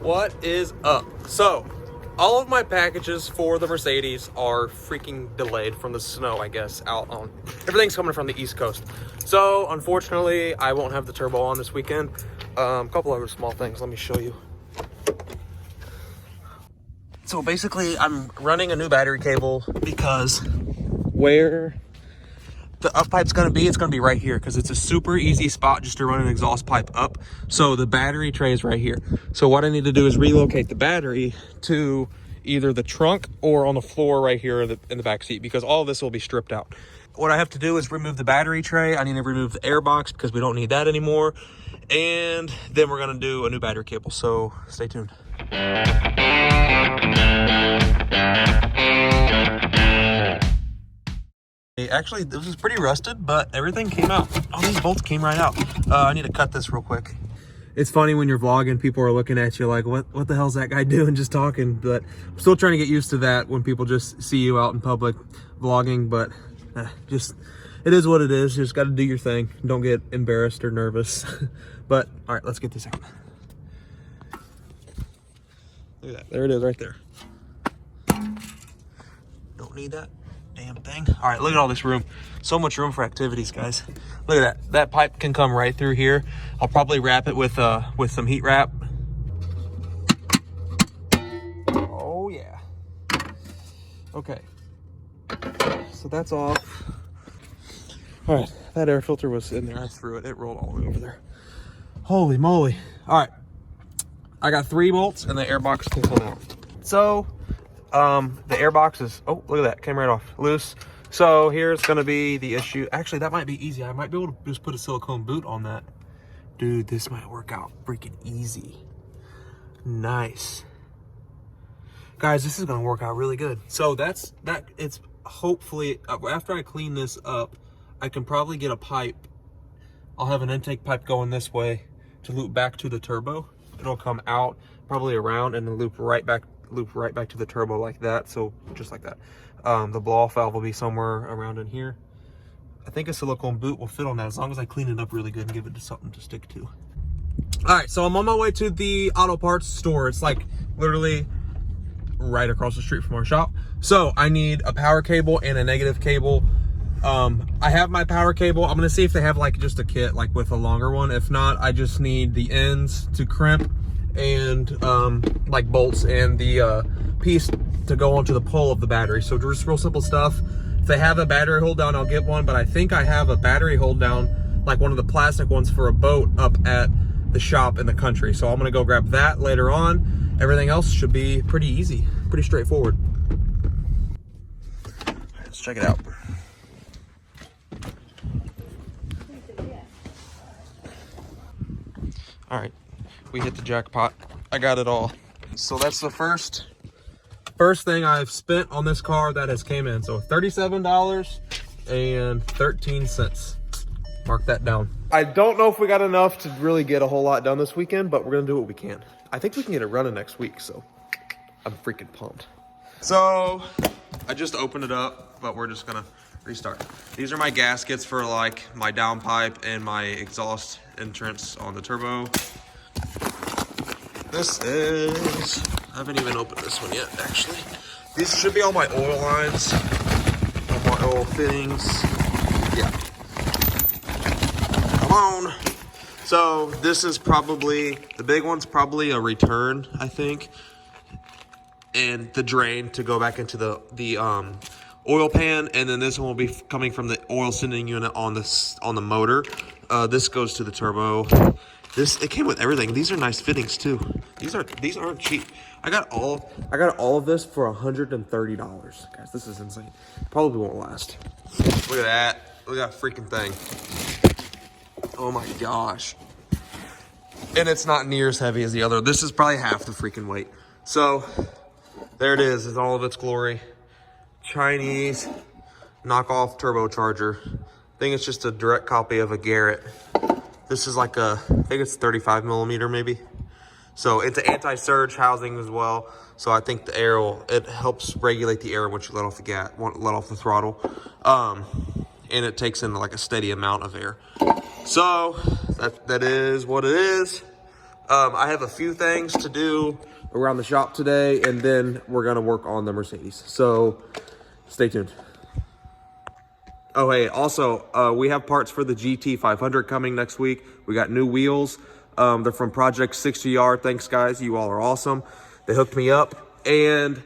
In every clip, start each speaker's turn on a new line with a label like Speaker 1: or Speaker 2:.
Speaker 1: What is up? So, all of my packages for the Mercedes are freaking delayed from the snow, I guess, out on... Everything's coming from the East Coast. So, unfortunately, I won't have the turbo on this weekend. A couple other small things, let me show you. So basically, I'm running a new battery cable because where the up pipe's gonna be, it's gonna be right here because it's a super easy spot just to run an exhaust pipe up. So the battery tray is right here. So what I need to do is relocate the battery to either the trunk or on the floor right here in the back seat, because all of this will be stripped out. What I have to do is remove the battery tray. I need to remove the air box because we don't need that anymore. And then we're gonna do a new battery cable. So stay tuned. Actually, this is pretty rusted, but everything came out. Oh, these bolts came right out. I need to cut this real quick. It's funny when you're vlogging, people are looking at you like, what the hell's that guy doing just talking? But I'm still trying to get used to that when people just see you out in public vlogging, but just, it is what it is. You just got to do your thing. Don't get embarrassed or nervous. But, all right, let's get this out. Look at that. There it is right there. Don't need that damn thing. All right, look at all this room. So much room for activities, guys. Look at that. That pipe can come right through here. I'll probably wrap it with some heat wrap. Oh yeah. Okay. So that's off. All right, that air filter was in there. I threw it. It rolled all the way over there. Holy moly. All right. I got 3 bolts and the air box can come out. So the air box is, oh, look at that, came right off, loose. So here's gonna be the issue. Actually, that might be easy. I might be able to just put a silicone boot on that. Dude, this might work out freaking easy. Nice. Guys, this is gonna work out really good. So that's that. It's hopefully, after I clean this up, I can probably get a pipe. I'll have an intake pipe going this way to loop back to the turbo. It'll come out, probably around, and then loop right back to the turbo like that. So just like that. The blow-off valve will be somewhere around in here. I think a silicone boot will fit on that as long as I clean it up really good and give it something to stick to. All right, so I'm on my way to the auto parts store. It's like literally right across the street from our shop. So I need a power cable and a negative cable. I have my power cable. I'm gonna see if they have like just a kit like with a longer one. If not, I just need the ends to crimp and like bolts and the piece to go onto the pole of the battery. So just real simple stuff. If they have a battery hold down, I'll get one, but I think I have a battery hold down, like one of the plastic ones for a boat up at the shop in the country. So I'm gonna go grab that later on. Everything else should be pretty easy, pretty straightforward. Let's check it out. All right, we hit the jackpot. I got it all. So that's the first thing I've spent on this car that has came in. So $37.13. Mark that down. I don't know if we got enough to really get a whole lot done this weekend, but we're gonna do what we can. I think we can get it running next week, so I'm freaking pumped. So I just opened it up, but we're just gonna restart. These are my gaskets for like my downpipe and my exhaust entrance on the turbo. This is, I haven't even opened this one yet, actually. These should be all my oil lines, all my oil fittings. Yeah. Come on. So this is probably, the big one's probably a return, I think. And the drain to go back into the oil pan, and then this one will be coming from the oil sending unit on the motor. This goes to the turbo. It came with everything. These are nice fittings too. These aren't cheap. I got all of this for $130. Guys, this is insane. Probably won't last. Look at that. Look at that freaking thing. Oh my gosh. And it's not near as heavy as the other. This is probably half the freaking weight. So there it is in all of its glory. Chinese knockoff turbocharger. I think it's just a direct copy of a Garrett. This is like I think it's 35 millimeter maybe. So it's an anti-surge housing as well. So I think the air it helps regulate the air once you let off the let off the throttle. And it takes in like a steady amount of air. So that is what it is. I have a few things to do around the shop today, and then we're gonna work on the Mercedes. So stay tuned. Oh, hey, also, we have parts for the GT500 coming next week. We got new wheels. They're from Project 60R. Thanks, guys. You all are awesome. They hooked me up. And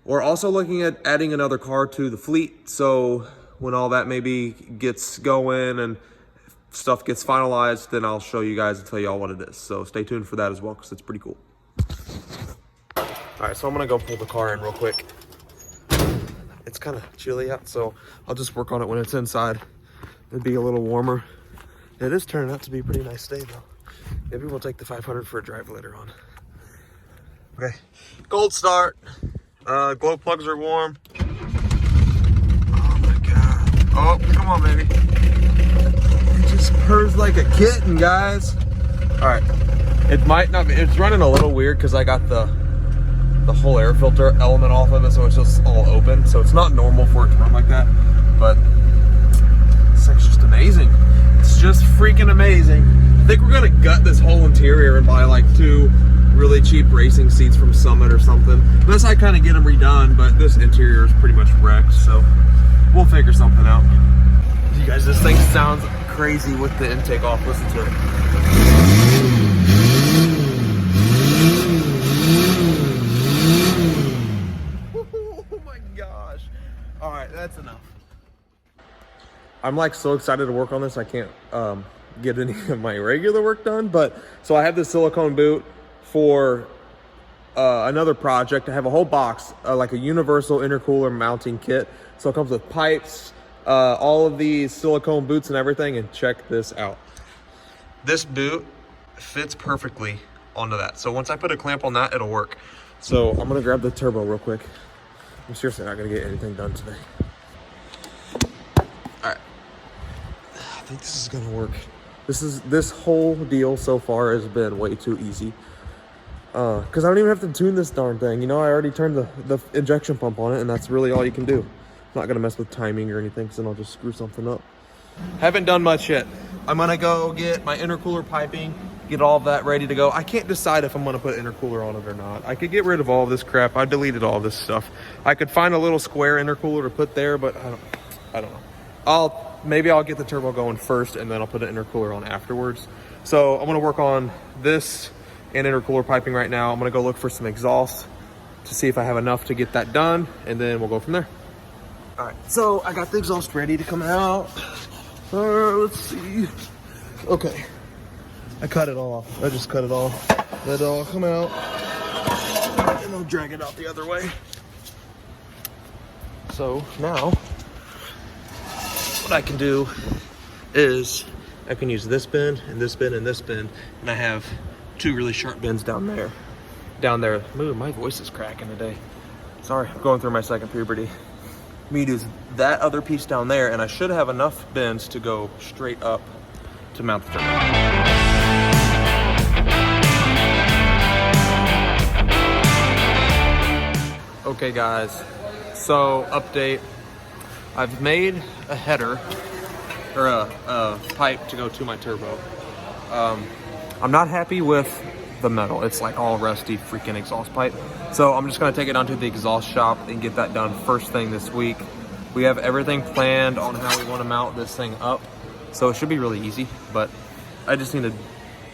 Speaker 1: we're also looking at adding another car to the fleet. So when all that maybe gets going and stuff gets finalized, then I'll show you guys and tell you all what it is. So stay tuned for that as well, because it's pretty cool. All right, so I'm going to go pull the car in real quick. It's kind of chilly out, so I'll just work on it when it's inside. It'd be a little warmer. It is turning out to be a pretty nice day, though. Maybe we'll take the 500 for a drive later on. Okay, cold start. Glow plugs are warm. Oh my God. Oh, come on, baby. It just purrs like a kitten, guys. All right, it might not be, it's running a little weird because I got the whole air filter element off of it, so it's just all open. So it's not normal for it to run like that, but this thing's just amazing. It's just freaking amazing. I think we're gonna gut this whole interior and buy like 2 really cheap racing seats from Summit or something. Unless I kind of get them redone, but this interior is pretty much wrecked, so we'll figure something out. You guys, this thing sounds crazy with the intake off. Listen to it. All right, that's enough. I'm like so excited to work on this. I can't get any of my regular work done, but so I have this silicone boot for another project. I have a whole box, like a universal intercooler mounting kit. So it comes with pipes, all of these silicone boots and everything, and check this out. This boot fits perfectly onto that. So once I put a clamp on that, it'll work. So I'm gonna grab the turbo real quick. I'm seriously not gonna get anything done today. All right, I think this is gonna work. This whole deal so far has been way too easy. Cause I don't even have to tune this darn thing. You know, I already turned the injection pump on it, and that's really all you can do. I'm not gonna mess with timing or anything, cause then I'll just screw something up. Haven't done much yet. I'm gonna go get my intercooler piping, get all of that ready to go. I can't decide if I'm gonna put intercooler on it or not. I could get rid of all of this crap. I deleted all this stuff. I could find a little square intercooler to put there, but I don't know. Maybe I'll get the turbo going first, and then I'll put an intercooler on afterwards. So I'm gonna work on this and intercooler piping right now. I'm gonna go look for some exhaust to see if I have enough to get that done, and then we'll go from there. All right, so I got the exhaust ready to come out. Let's see. Okay, I cut it off. I just cut it off. Let it all come out, and I'll drag it out the other way. So now, what I can do is I can use this bend and this bend and this bend, and I have 2 really sharp bends down there. Ooh, my voice is cracking today. Sorry, I'm going through my second puberty. Me use that other piece down there, and I should have enough bends to go straight up to mount the turbo. Okay guys, so update. I've made a header, or a pipe to go to my turbo. I'm not happy with the metal. It's like all rusty freaking exhaust pipe. So I'm just gonna take it down to the exhaust shop and get that done first thing this week. We have everything planned on how we wanna mount this thing up. So it should be really easy, but I just need to,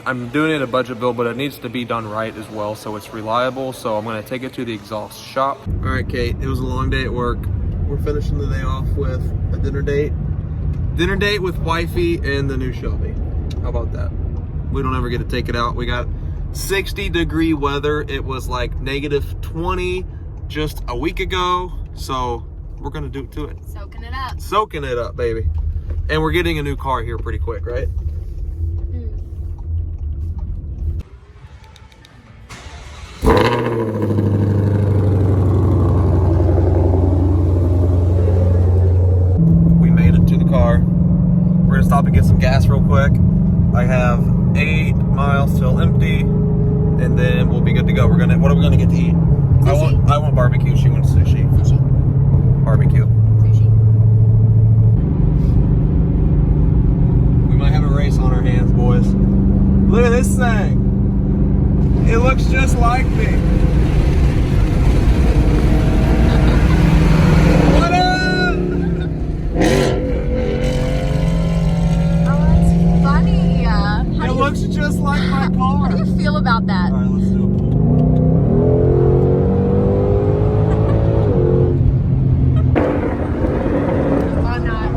Speaker 1: I'm doing it a budget build, but it needs to be done right as well so it's reliable. So I'm gonna take it to the exhaust shop. All right, Kate, it was a long day at work. We're finishing the day off with a dinner date. Dinner date with wifey and the new Shelby. How about that? We don't ever get to take it out. We got 60-degree weather. It was like -20 just a week ago. So we're gonna do it to it.
Speaker 2: Soaking it up.
Speaker 1: Soaking it up, baby. And we're getting a new car here pretty quick, right? We made it to the car. We're gonna stop and get some gas real quick. I have 8 miles till empty, and then we'll be good to go. What are we gonna get to eat?
Speaker 2: Sushi.
Speaker 1: I want barbecue. She wants sushi.
Speaker 2: Sushi.
Speaker 1: Barbecue.
Speaker 2: Sushi.
Speaker 1: We might have a race on our hands, boys. Look at this thing. It looks just like me. What up?
Speaker 2: Oh, that's funny.
Speaker 1: It looks just like my car.
Speaker 2: How do you feel about that?
Speaker 1: All right, let's do it.
Speaker 2: Why not?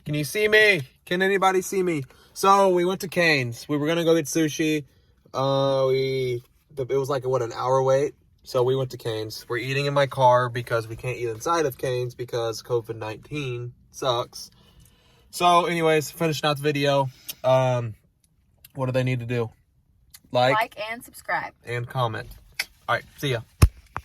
Speaker 1: Can you see me? Can anybody see me? So we went to Cane's. We were gonna go get sushi. It was like what, an hour wait. So we went to Cane's. We're eating in my car because we can't eat inside of Cane's because COVID-19 sucks. So anyways, finishing out the video. What do they need to do? Like
Speaker 2: and subscribe.
Speaker 1: and comment. All right, see ya.